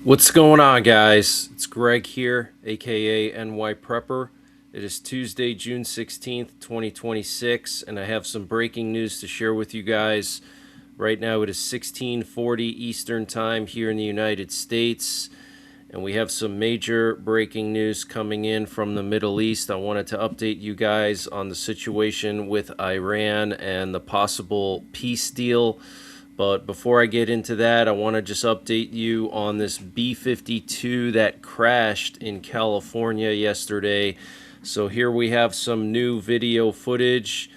What's going on, guys? It's Greg here, aka NYPrepper. It is Tuesday, June 16th, 2026, and I have some breaking news to share with you guys. Right now it is 16:40 Eastern Time here in the United States, and we have some major breaking news coming in from the Middle East. I wanted to update you guys on the situation with Iran and the possible peace deal. But before I get into that, I want to just update you on this B-52 that crashed in California yesterday. So here we have some new video footage,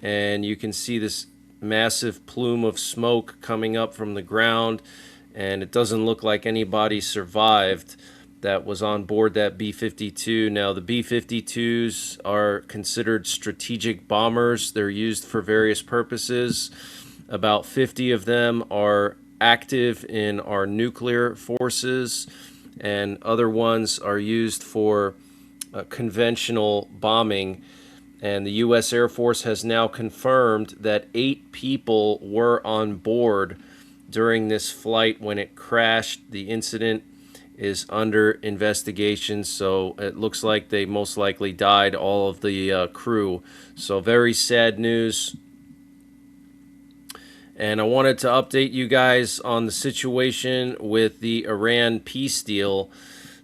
and you can see this massive plume of smoke coming up from the ground, and it doesn't look like anybody survived that was on board that B-52. Now, the B-52s are considered strategic bombers. They're used for various purposes. About 50 of them are active in our nuclear forces, and other ones are used for conventional bombing. And the U.S. Air Force has now confirmed that 8 people were on board during this flight when it crashed. The incident is under investigation, so it looks like they most likely died, all of the crew. So very sad news. And I wanted to update you guys on the situation with the Iran peace deal.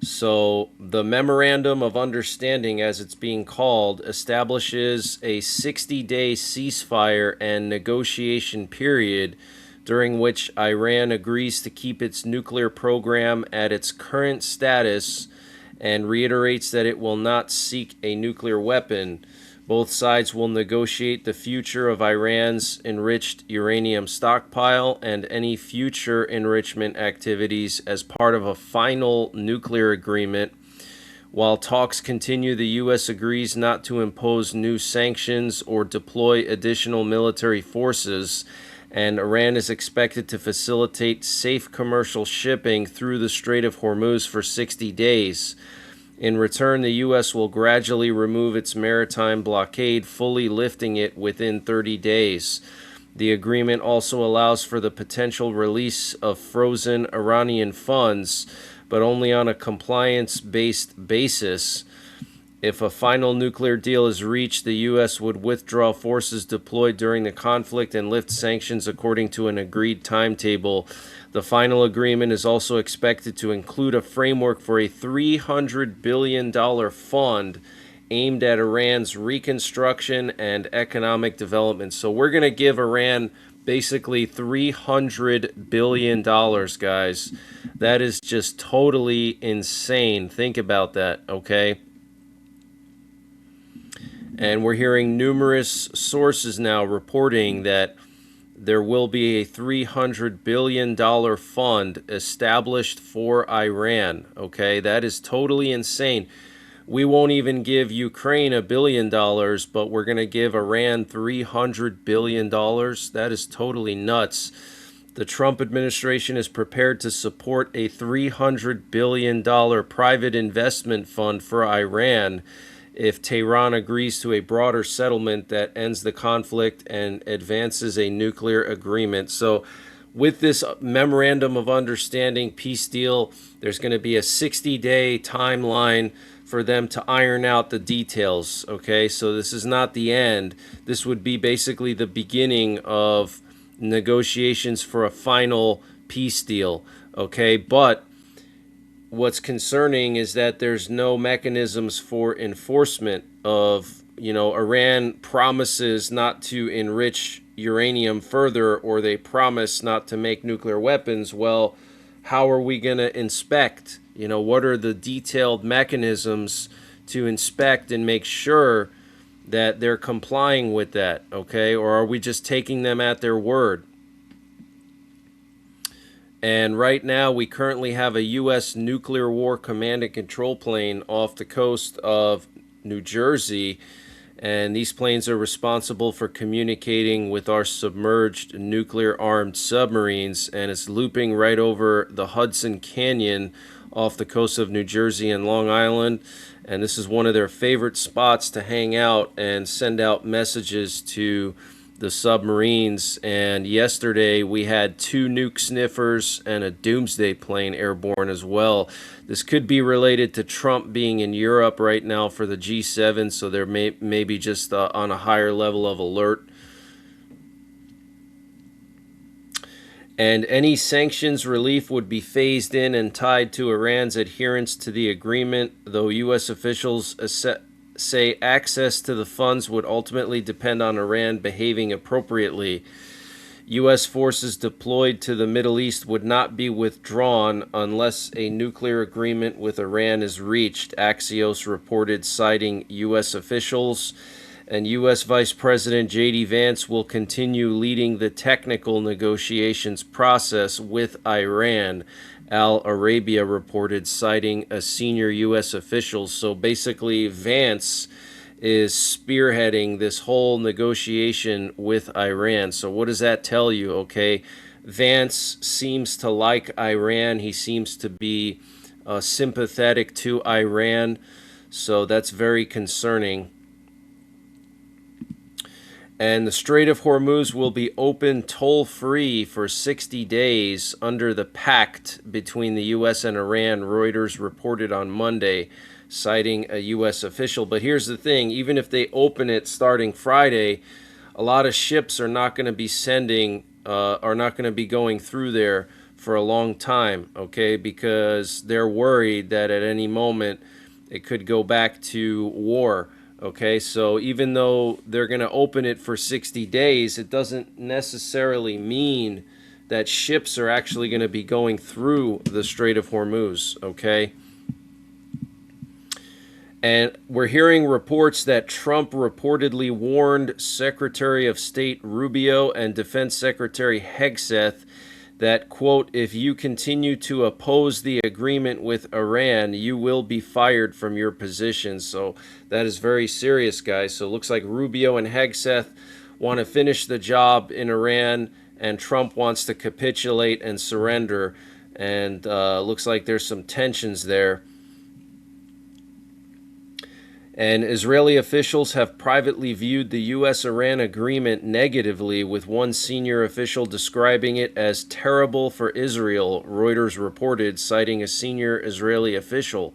So the Memorandum of Understanding, as it's being called, establishes a 60-day ceasefire and negotiation period during which Iran agrees to keep its nuclear program at its current status and reiterates that it will not seek a nuclear weapon. Both sides will negotiate the future of Iran's enriched uranium stockpile and any future enrichment activities as part of a final nuclear agreement. While talks continue, the U.S. agrees not to impose new sanctions or deploy additional military forces, and Iran is expected to facilitate safe commercial shipping through the Strait of Hormuz for 60 days. In return, the U.S. will gradually remove its maritime blockade, fully lifting it within 30 days. The agreement also allows for the potential release of frozen Iranian funds, but only on a compliance-based basis. If a final nuclear deal is reached, the U.S. would withdraw forces deployed during the conflict and lift sanctions according to an agreed timetable. The final agreement is also expected to include a framework for a $300 billion fund aimed at Iran's reconstruction and economic development. So we're going to give Iran basically $300 billion, guys. That is just totally insane. Think about that, okay? And we're hearing numerous sources now reporting that there will be a $300 billion fund established for Iran. Okay, that is totally insane. We won't even give Ukraine $1 billion, but we're going to give Iran $300 billion. That is totally nuts. The Trump administration is prepared to support a $300 billion private investment fund for Iran if Tehran agrees to a broader settlement that ends the conflict and advances a nuclear agreement. So with this Memorandum of Understanding peace deal, there's going to be a 60-day timeline for them to iron out the details, okay? So this is not the end. This would be basically the beginning of negotiations for a final peace deal, okay? But what's concerning is that there's no mechanisms for enforcement of, Iran promises not to enrich uranium further, or they promise not to make nuclear weapons. Well, how are we going to inspect? What are the detailed mechanisms to inspect and make sure that they're complying with that, okay? Or are we just taking them at their word? And right now, we currently have a U.S. nuclear war command and control plane off the coast of New Jersey. And these planes are responsible for communicating with our submerged nuclear-armed submarines. And it's looping right over the Hudson Canyon off the coast of New Jersey and Long Island. And this is one of their favorite spots to hang out and send out messages to the submarines. And yesterday we had 2 nuke sniffers and a doomsday plane airborne as well. This could be related to Trump being in Europe right now for the G7, so they're maybe just on a higher level of alert. And any sanctions relief would be phased in and tied to Iran's adherence to the agreement, though U.S. officials say access to the funds would ultimately depend on Iran behaving appropriately. U.S. forces deployed to the Middle East would not be withdrawn unless a nuclear agreement with Iran is reached, Axios reported, citing U.S. officials. And U.S. Vice President J.D. Vance will continue leading the technical negotiations process with Iran, Al Arabia reported, citing a senior U.S. official. So basically, Vance is spearheading this whole negotiation with Iran. So what does that tell you? Okay, Vance seems to like Iran. He seems to be sympathetic to Iran. So that's very concerning. And the Strait of Hormuz will be open toll-free for 60 days under the pact between the U.S. and Iran, Reuters reported on Monday, citing a U.S. official. But here's the thing, even if they open it starting Friday, a lot of ships are not going to be going through there for a long time, okay, because they're worried that at any moment it could go back to war. Okay, so even though they're going to open it for 60 days, it doesn't necessarily mean that ships are actually going to be going through the Strait of Hormuz, okay? And we're hearing reports that Trump reportedly warned Secretary of State Rubio and Defense Secretary Hegseth that, quote, if you continue to oppose the agreement with Iran, you will be fired from your position. So that is very serious, guys. So it looks like Rubio and Hegseth want to finish the job in Iran, and Trump wants to capitulate and surrender. And looks like there's some tensions there. And Israeli officials have privately viewed the U.S.-Iran agreement negatively, with one senior official describing it as terrible for Israel, Reuters reported, citing a senior Israeli official.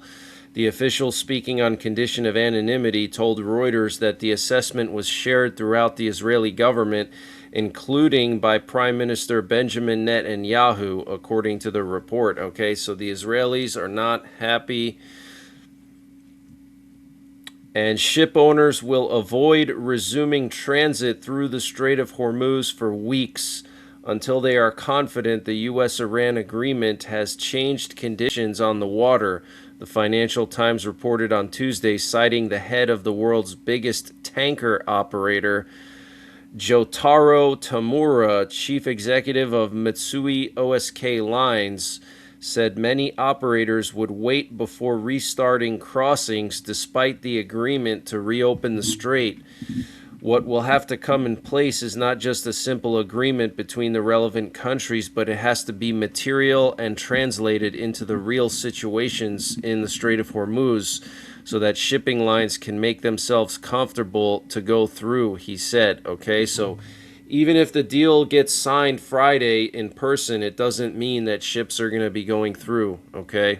The official, speaking on condition of anonymity, told Reuters that the assessment was shared throughout the Israeli government, including by Prime Minister Benjamin Netanyahu, according to the report. Okay, so the Israelis are not happy. And ship owners will avoid resuming transit through the Strait of Hormuz for weeks until they are confident the U.S.-Iran agreement has changed conditions on the water, the Financial Times reported on Tuesday, citing the head of the world's biggest tanker operator, Jotaro Tamura, chief executive of Mitsui O.S.K. Lines, said many operators would wait before restarting crossings despite the agreement to reopen the strait. What will have to come in place is not just a simple agreement between the relevant countries, but it has to be material and translated into the real situations in the Strait of Hormuz so that shipping lines can make themselves comfortable to go through, he said. Okay, so even if the deal gets signed Friday in person, it doesn't mean that ships are going to be going through, okay?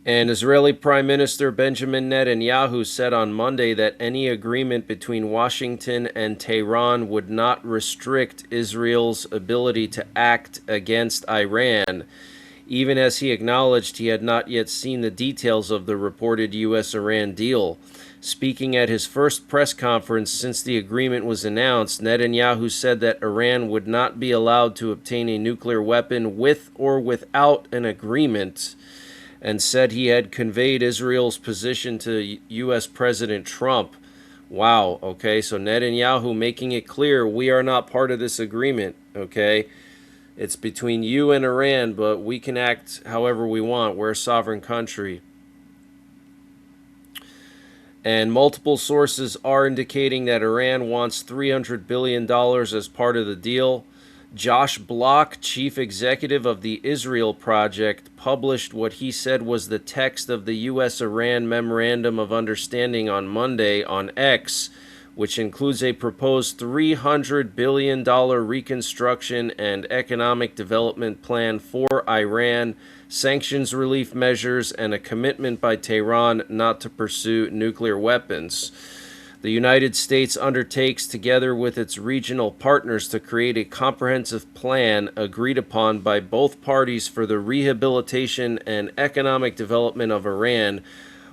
And Israeli Prime Minister Benjamin Netanyahu said on Monday that any agreement between Washington and Tehran would not restrict Israel's ability to act against Iran, even as he acknowledged he had not yet seen the details of the reported U.S.-Iran deal. Speaking at his first press conference since the agreement was announced, Netanyahu said that Iran would not be allowed to obtain a nuclear weapon with or without an agreement, and said he had conveyed Israel's position to U.S. President Trump. Wow, okay, so Netanyahu making it clear, we are not part of this agreement, okay? It's between you and Iran, but we can act however we want. We're a sovereign country. And multiple sources are indicating that Iran wants $300 billion as part of the deal. Josh Block, chief executive of the Israel Project, published what he said was the text of the U.S.-Iran Memorandum of Understanding on Monday on X, which includes a proposed $300 billion reconstruction and economic development plan for Iran, sanctions relief measures, and a commitment by Tehran not to pursue nuclear weapons. The United States undertakes, together with its regional partners, to create a comprehensive plan agreed upon by both parties for the rehabilitation and economic development of Iran,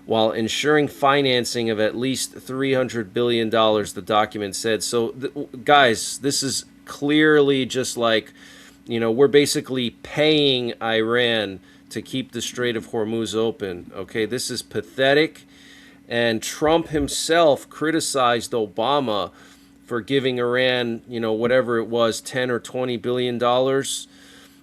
while ensuring financing of at least $300 billion, the document said. So, guys, this is clearly just like, we're basically paying Iran to keep the Strait of Hormuz open. Okay, this is pathetic. And Trump himself criticized Obama for giving Iran, whatever it was, 10 or 20 billion dollars.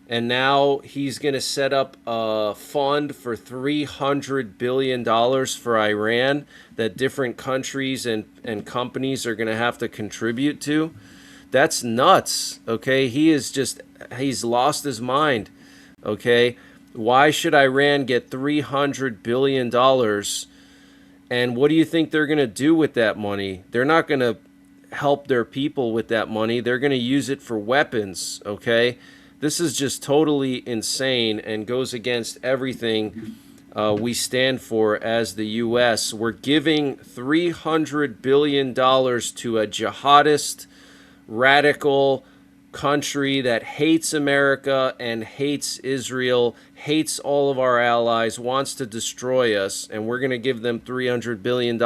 And now he's going to set up a fund for $300 billion for Iran that different countries and companies are going to have to contribute to. That's nuts, okay? He's lost his mind, okay? Why should Iran get $300 billion? And what do you think they're going to do with that money? They're not going to help their people with that money. They're going to use it for weapons, okay? This is just totally insane and goes against everything we stand for as the U.S. We're giving $300 billion to a jihadist, radical country that hates America and hates Israel, hates all of our allies, wants to destroy us, and we're going to give them $300 billion.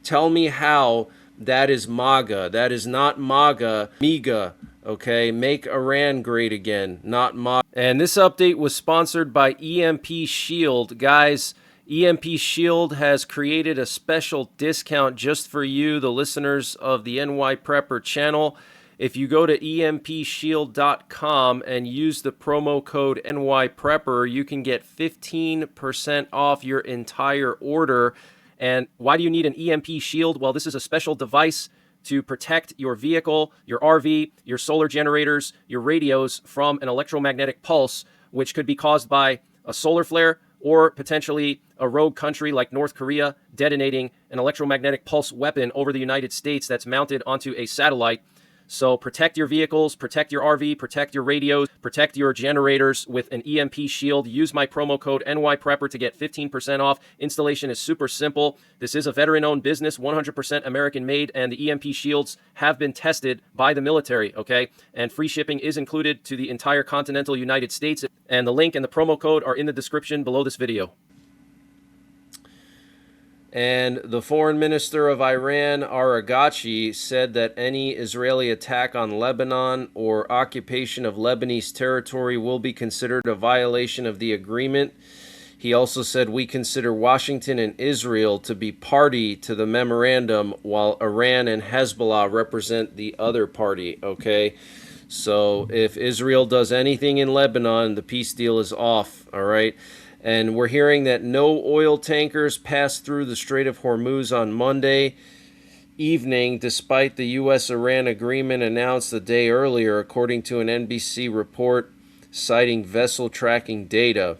Tell me how that is MAGA. That is not MAGA, MEGA. Okay, make Iran great again, not MAGA. And this update was sponsored by EMP Shield. Guys, EMP Shield has created a special discount just for you, the listeners of the NYPrepper channel. If you go to empshield.com and use the promo code NYPrepper, you can get 15% off your entire order. And why do you need an EMP Shield? Well, this is a special device to protect your vehicle, your RV, your solar generators, your radios from an electromagnetic pulse, which could be caused by a solar flare or potentially a rogue country like North Korea detonating an electromagnetic pulse weapon over the United States that's mounted onto a satellite. So protect your vehicles, protect your RV, protect your radios, protect your generators with an EMP Shield. Use my promo code NYPrepper to get 15% off. Installation is super simple. This is a veteran-owned business, 100% American-made, and the EMP Shields have been tested by the military, okay? And free shipping is included to the entire continental United States. And the link and the promo code are in the description below this video. And the foreign minister of Iran, Aragachi, said that any Israeli attack on Lebanon or occupation of Lebanese territory will be considered a violation of the agreement. He also said, we consider Washington and Israel to be party to the memorandum, while Iran and Hezbollah represent the other party, okay? So if Israel does anything in Lebanon, the peace deal is off, all right? And we're hearing that no oil tankers passed through the Strait of Hormuz on Monday evening, despite the U.S.-Iran agreement announced a day earlier, according to an NBC report citing vessel tracking data.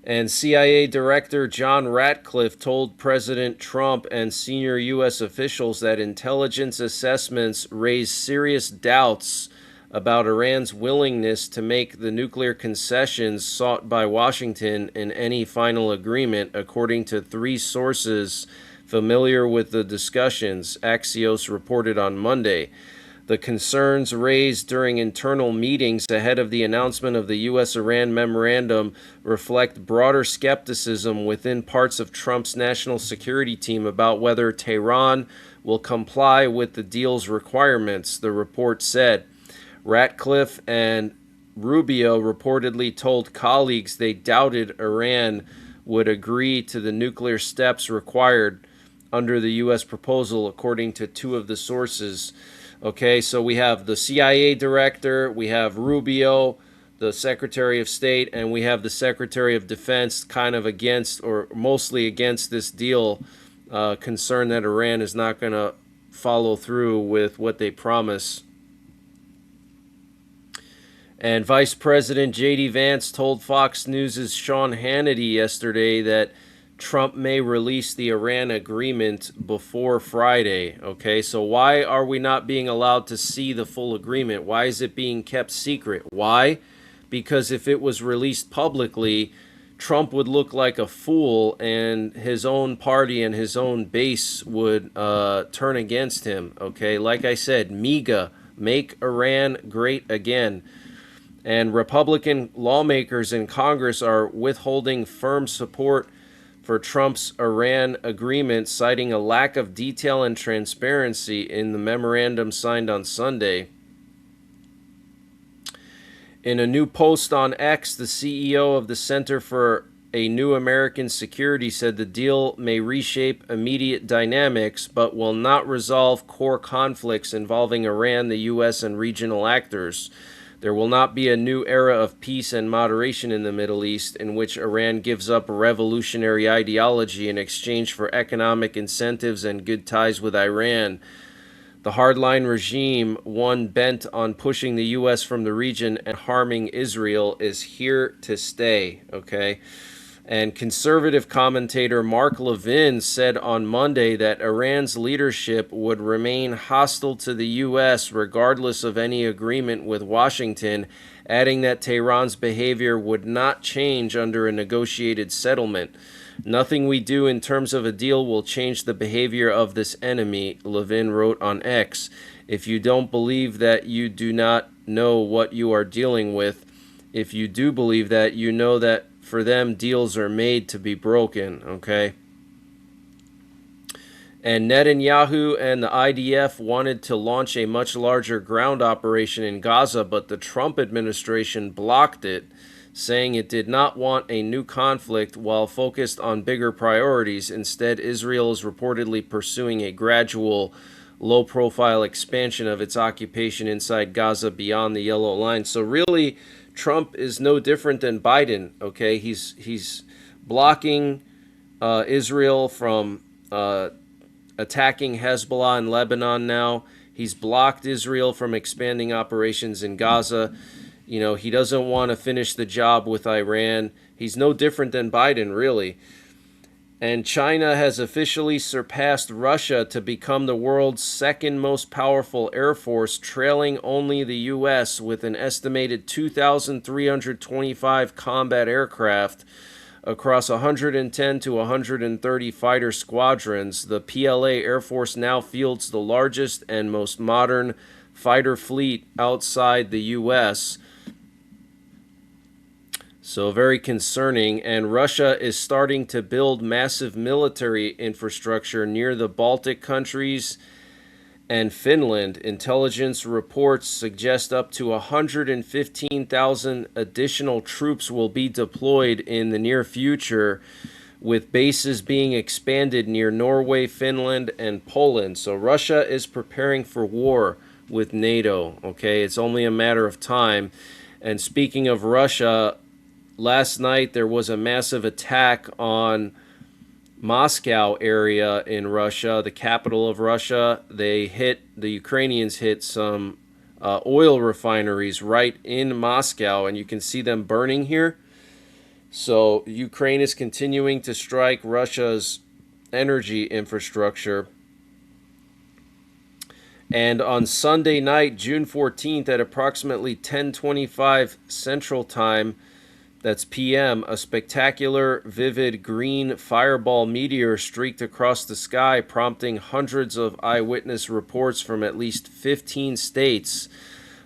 And CIA Director John Ratcliffe told President Trump and senior U.S. officials that intelligence assessments raise serious doubts about Iran's willingness to make the nuclear concessions sought by Washington in any final agreement, according to three sources familiar with the discussions, Axios reported on Monday. The concerns raised during internal meetings ahead of the announcement of the U.S.-Iran memorandum reflect broader skepticism within parts of Trump's national security team about whether Tehran will comply with the deal's requirements, the report said. Ratcliffe and Rubio reportedly told colleagues they doubted Iran would agree to the nuclear steps required under the U.S. proposal, according to two of the sources. Okay, so we have the CIA director, we have Rubio, the Secretary of State, and we have the Secretary of Defense kind of against, or mostly against, this deal, concerned that Iran is not going to follow through with what they promise. And Vice President J.D. Vance told Fox News' Sean Hannity yesterday that Trump may release the Iran agreement before Friday. Okay, so why are we not being allowed to see the full agreement? Why is it being kept secret? Why? Because if it was released publicly, Trump would look like a fool, and his own party and his own base would turn against him. Okay, like I said, MEGA, make Iran great again. And Republican lawmakers in Congress are withholding firm support for Trump's Iran agreement, citing a lack of detail and transparency in the memorandum signed on Sunday. In a new post on X, the CEO of the Center for a New American Security said the deal may reshape immediate dynamics, but will not resolve core conflicts involving Iran, the U.S., and regional actors. There will not be a new era of peace and moderation in the Middle East in which Iran gives up revolutionary ideology in exchange for economic incentives and good ties with Iran. The hardline regime, one bent on pushing the U.S. from the region and harming Israel, is here to stay, okay? And conservative commentator Mark Levin said on Monday that Iran's leadership would remain hostile to the U.S. regardless of any agreement with Washington, adding that Tehran's behavior would not change under a negotiated settlement. Nothing we do in terms of a deal will change the behavior of this enemy, Levin wrote on X. If you don't believe that, you do not know what you are dealing with. If you do believe that, you know that for them, deals are made to be broken, okay? And Netanyahu and the IDF wanted to launch a much larger ground operation in Gaza, but the Trump administration blocked it, saying it did not want a new conflict while focused on bigger priorities. Instead, Israel is reportedly pursuing a gradual, low-profile expansion of its occupation inside Gaza beyond the Yellow Line. So really, Trump is no different than Biden, okay? He's blocking Israel from attacking Hezbollah in Lebanon now. He's blocked Israel from expanding operations in Gaza. You know, he doesn't want to finish the job with Iran. He's no different than Biden, really. And China has officially surpassed Russia to become the world's second most powerful air force, trailing only the U.S. with an estimated 2,325 combat aircraft across 110 to 130 fighter squadrons. The PLA Air Force now fields the largest and most modern fighter fleet outside the U.S., so very concerning. And Russia is starting to build massive military infrastructure near the Baltic countries and Finland. Intelligence reports suggest up to 115,000 additional troops will be deployed in the near future, with bases being expanded near Norway, Finland, and Poland. So Russia is preparing for war with NATO, okay? It's only a matter of time. And speaking of Russia, last night there was a massive attack on Moscow area in Russia, the capital of Russia. The Ukrainians hit some oil refineries right in Moscow, and you can see them burning here. So Ukraine is continuing to strike Russia's energy infrastructure. And on Sunday night, June 14th, at approximately 10:25 Central Time, that's PM, a spectacular, vivid green fireball meteor streaked across the sky, prompting hundreds of eyewitness reports from at least 15 states.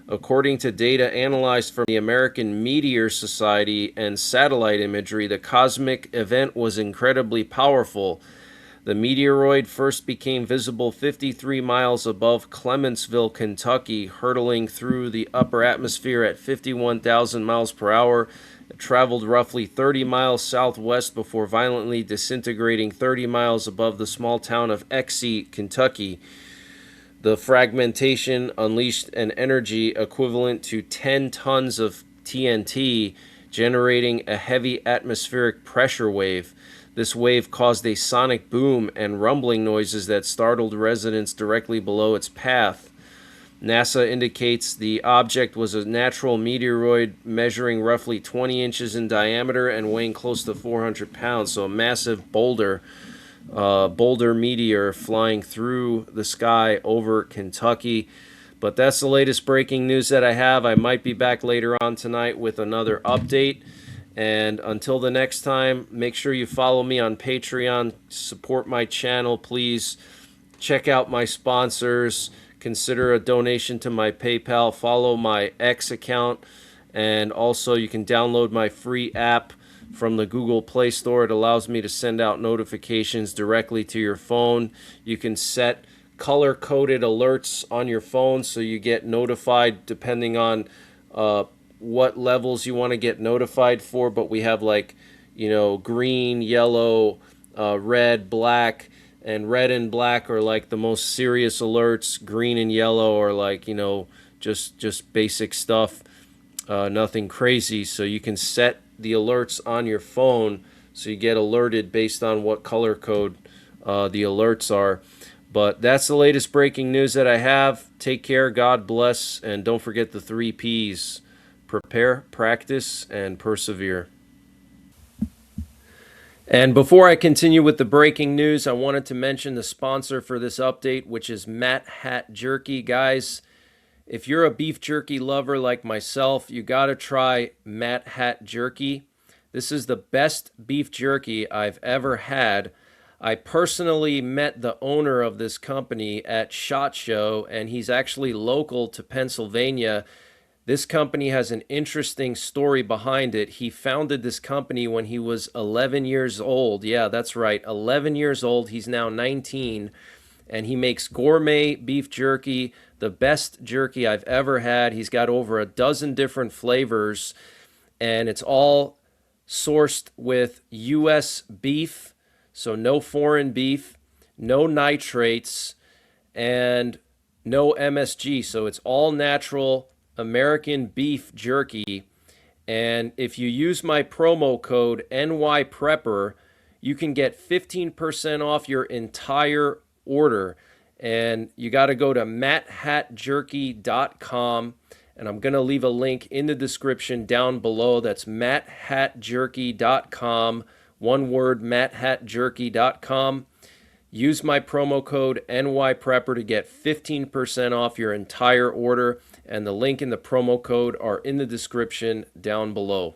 According to data analyzed from the American Meteor Society and satellite imagery, the cosmic event was incredibly powerful. The meteoroid first became visible 53 miles above Clementsville, Kentucky, hurtling through the upper atmosphere at 51,000 miles per hour. It traveled roughly 30 miles southwest before violently disintegrating 30 miles above the small town of Exie, Kentucky. The fragmentation unleashed an energy equivalent to 10 tons of TNT, generating a heavy atmospheric pressure wave. This wave caused a sonic boom and rumbling noises that startled residents directly below its path. NASA indicates the object was a natural meteoroid measuring roughly 20 inches in diameter and weighing close to 400 pounds. So a massive boulder meteor flying through the sky over Kentucky. But that's the latest breaking news that I have. I might be back later on tonight with another update. And until the next time, make sure you follow me on Patreon. Support my channel, please. Check out my sponsors. Consider a donation to my PayPal. Follow my X account. And also, you can download my free app from the Google Play Store. It allows me to send out notifications directly to your phone. You can set color-coded alerts on your phone so you get notified depending on what levels you want to get notified for. But we have, like, green, yellow, red, black. And red and black are like the most serious alerts. Green and yellow are like, just basic stuff, nothing crazy. So you can set the alerts on your phone so you get alerted based on what color code the alerts are. But that's the latest breaking news that I have. Take care, God bless, and don't forget the 3 Ps. Prepare, practice, and persevere. And before I continue with the breaking news, I wanted to mention the sponsor for this update, which is Matt Hat Jerky. Guys, if you're a beef jerky lover like myself, you got to try Matt Hat Jerky. This is the best beef jerky I've ever had. I personally met the owner of this company at SHOT Show, and he's actually local to Pennsylvania. This company has an interesting story behind it. He founded this company when he was 11 years old. Yeah, that's right, 11 years old. He's now 19, and he makes gourmet beef jerky, the best jerky I've ever had. He's got over a dozen different flavors, and it's all sourced with U.S. beef, so no foreign beef, no nitrates, and no MSG. So it's all natural American beef jerky. And if you use my promo code NYPrepper, you can get 15% off your entire order. And you got to go to matthatjerky.com, and I'm going to leave a link in the description down below. That's matthatjerky.com, one word, matthatjerky.com. Use my promo code NYPrepper to get 15% off your entire order, and the link and the promo code are in the description down below.